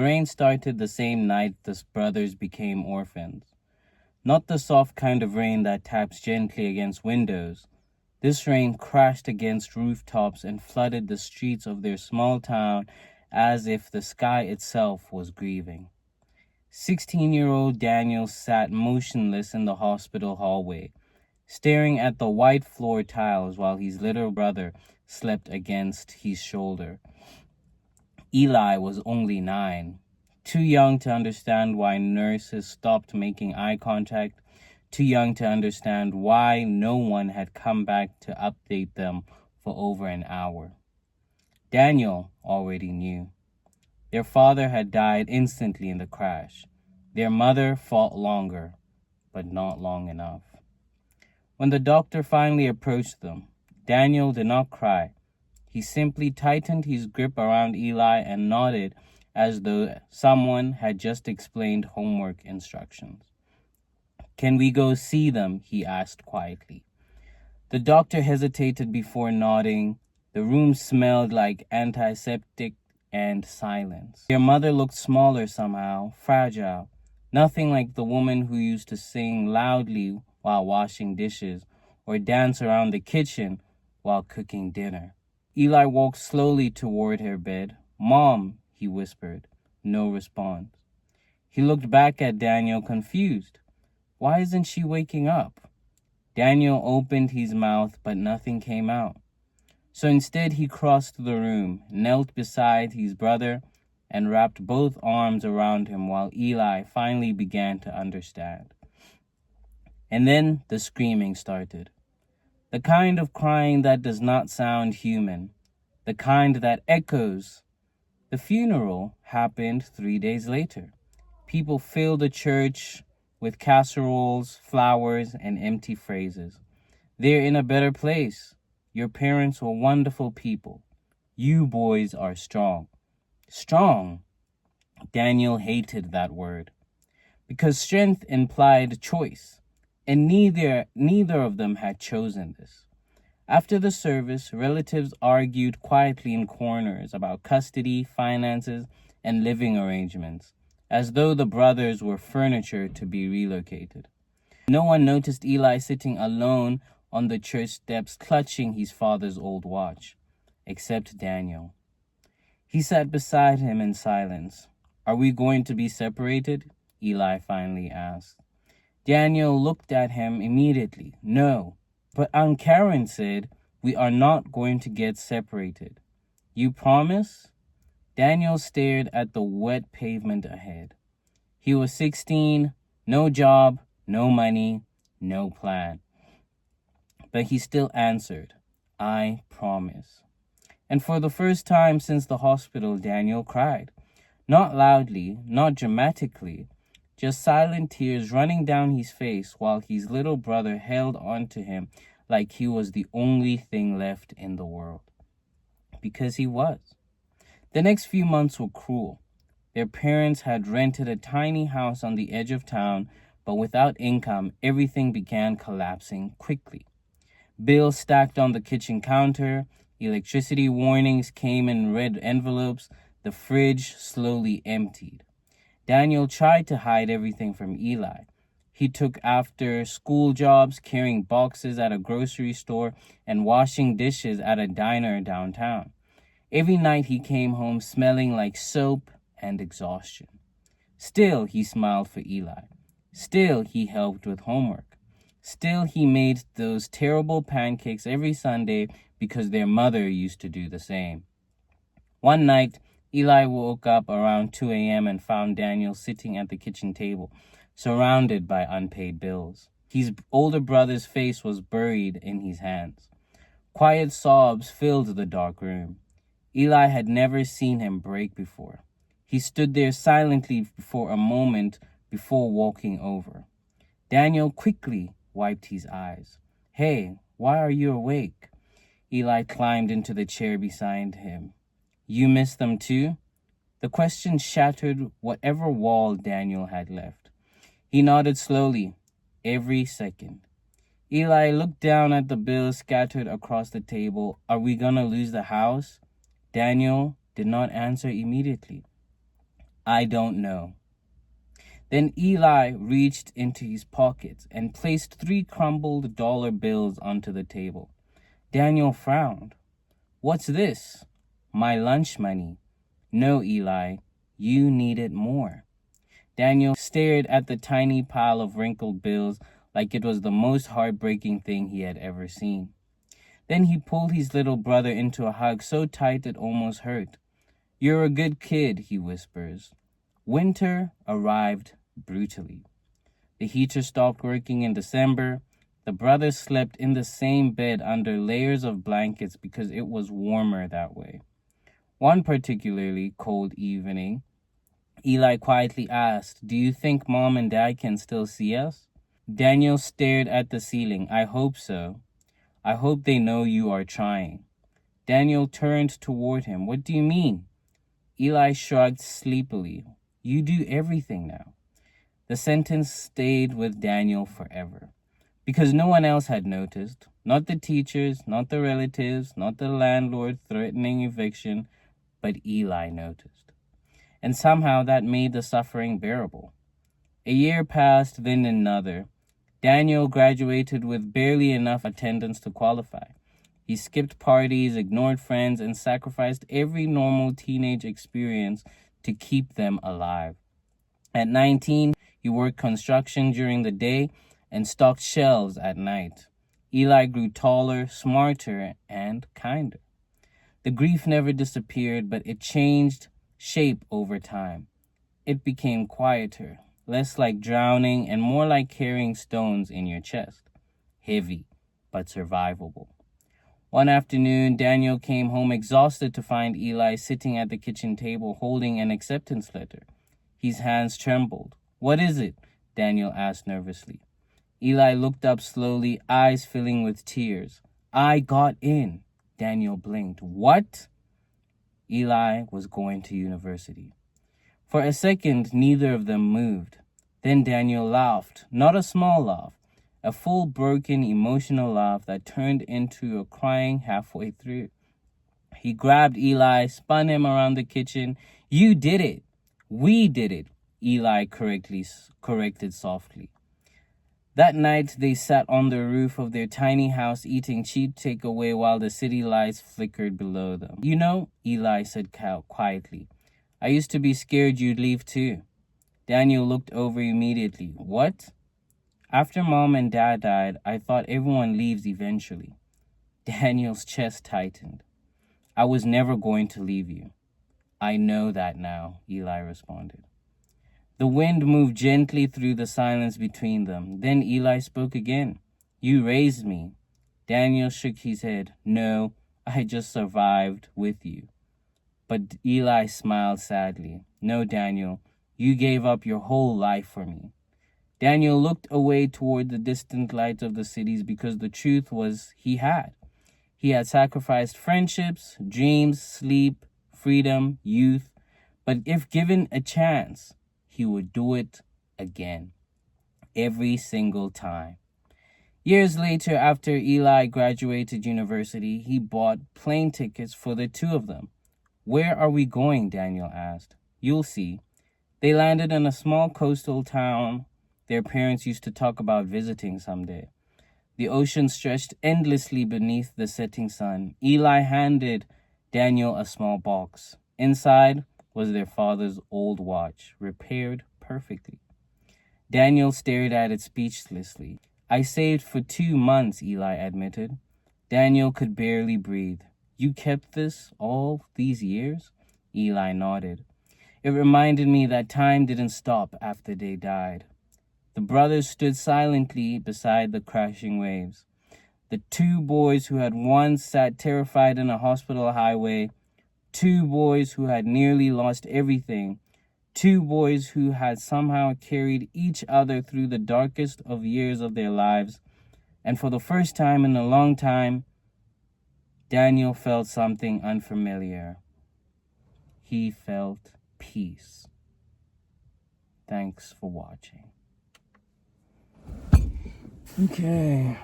The rain started the same night the brothers became orphans. Not the soft kind of rain that taps gently against windows. This rain crashed against rooftops and flooded the streets of their small town as if the sky itself was grieving. 16-year-old Daniel sat motionless in the hospital hallway, staring at the white floor tiles while his little brother slept against his shoulder. Eli was only 9, too young to understand why nurses stopped making eye contact, too young to understand why no one had come back to update them for over an hour. Daniel already knew. Their father had died instantly in the crash. Their mother fought longer, but not long enough. When the doctor finally approached them, Daniel did not cry. He simply tightened his grip around Eli and nodded as though someone had just explained homework instructions. "Can we go see them?" he asked quietly. The doctor hesitated before nodding. The room smelled like antiseptic and silence. Their mother looked smaller somehow, fragile, nothing like the woman who used to sing loudly while washing dishes or dance around the kitchen while cooking dinner. Eli walked slowly toward her bed. "Mom," he whispered. No response. He looked back at Daniel, confused. Why isn't she waking up? Daniel opened his mouth, but nothing came out. So instead he crossed the room, knelt beside his brother, and wrapped both arms around him while Eli finally began to understand. And then the screaming started. The kind of crying that does not sound human. The kind that echoes. The funeral happened 3 days later. People filled the church with casseroles, flowers, and empty phrases. "They're in a better place. Your parents were wonderful people. You boys are strong." Strong. Daniel hated that word. Because strength implied choice. And neither of them had chosen this. After the service, relatives argued quietly in corners about custody, finances, and living arrangements, as though the brothers were furniture to be relocated. No one noticed Eli sitting alone on the church steps clutching his father's old watch, except Daniel. He sat beside him in silence. "Are we going to be separated?" Eli finally asked. Daniel looked at him immediately. "No, but Aunt Karen said we are not going to get separated. You promise?" Daniel stared at the wet pavement ahead. He was 16, no job, no money, no plan. But he still answered, "I promise." And for the first time since the hospital, Daniel cried. Not loudly, not dramatically, just silent tears running down his face while his little brother held on to him like he was the only thing left in the world. Because he was. The next few months were cruel. Their parents had rented a tiny house on the edge of town, but without income, everything began collapsing quickly. Bills stacked on the kitchen counter, electricity warnings came in red envelopes, the fridge slowly emptied. Daniel tried to hide everything from Eli. He took after school jobs, carrying boxes at a grocery store, and washing dishes at a diner downtown. Every night he came home smelling like soap and exhaustion. Still, he smiled for Eli. Still, he helped with homework. Still, he made those terrible pancakes every Sunday because their mother used to do the same. One night, Eli woke up around 2 a.m. and found Daniel sitting at the kitchen table, surrounded by unpaid bills. His older brother's face was buried in his hands. Quiet sobs filled the dark room. Eli had never seen him break before. He stood there silently for a moment before walking over. Daniel quickly wiped his eyes. "Hey, why are you awake?" Eli climbed into the chair beside him. "You miss them too?" The question shattered whatever wall Daniel had left. He nodded slowly, every second. Eli looked down at the bills scattered across the table. "Are we gonna lose the house?" Daniel did not answer immediately. I don't know. Then Eli reached into his pockets and placed 3 crumbled dollar bills onto the table. Daniel frowned. What's this? My lunch money. No, Eli, you need it more. Daniel stared at the tiny pile of wrinkled bills like it was the most heartbreaking thing he had ever seen. Then he pulled his little brother into a hug so tight it almost hurt. You're a good kid, he whispers. Winter arrived brutally. The heater stopped working in December. The brothers slept in the same bed under layers of blankets because it was warmer that way. One particularly cold evening, Eli quietly asked, Do you think Mom and Dad can still see us? Daniel stared at the ceiling. I hope so. I hope they know you are trying. Daniel turned toward him. What do you mean? Eli shrugged sleepily. You do everything now. The sentence stayed with Daniel forever. Because no one else had noticed. Not the teachers, not the relatives, not the landlord threatening eviction, but Eli noticed. And somehow that made the suffering bearable. A year passed, then another. Daniel graduated with barely enough attendance to qualify. He skipped parties, ignored friends, and sacrificed every normal teenage experience to keep them alive. At 19, he worked construction during the day and stocked shelves at night. Eli grew taller, smarter, and kinder. The grief never disappeared, but it changed shape over time. It became quieter, less like drowning and more like carrying stones in your chest. Heavy, but survivable. One afternoon, Daniel came home exhausted to find Eli sitting at the kitchen table holding an acceptance letter. His hands trembled. What is it? Daniel asked nervously. Eli looked up slowly, eyes filling with tears. I got in. Daniel blinked. What? Eli was going to university. For a second, neither of them moved. Then Daniel laughed, not a small laugh, a full, broken, emotional laugh that turned into a crying halfway through. He grabbed Eli, spun him around the kitchen. You did it. We did it, Eli corrected softly. That night, they sat on the roof of their tiny house eating cheap takeaway while the city lights flickered below them. You know, Eli said quietly, I used to be scared you'd leave too. Daniel looked over immediately. What? After Mom and Dad died, I thought everyone leaves eventually. Daniel's chest tightened. I was never going to leave you. I know that now, Eli responded. The wind moved gently through the silence between them. Then Eli spoke again. You raised me. Daniel shook his head. No, I just survived with you. But Eli smiled sadly. No, Daniel, you gave up your whole life for me. Daniel looked away toward the distant lights of the cities because the truth was he had. He had sacrificed friendships, dreams, sleep, freedom, youth. But if given a chance, he would do it again. Every single time. Years later, after Eli graduated university, he bought plane tickets for the two of them. Where are we going? Daniel asked. You'll see. They landed in a small coastal town their parents used to talk about visiting someday. The ocean stretched endlessly beneath the setting sun. Eli handed Daniel a small box. Inside was their father's old watch, repaired perfectly. Daniel stared at it speechlessly. I saved for 2 months, Eli admitted. Daniel could barely breathe. You kept this all these years? Eli nodded. It reminded me that time didn't stop after they died. The brothers stood silently beside the crashing waves. The 2 boys who had once sat terrified in a hospital highway, 2 boys who had nearly lost everything, 2 boys who had somehow carried each other through the darkest of years of their lives. And for the first time in a long time, Daniel felt something unfamiliar. He felt peace. Thanks for watching. Okay.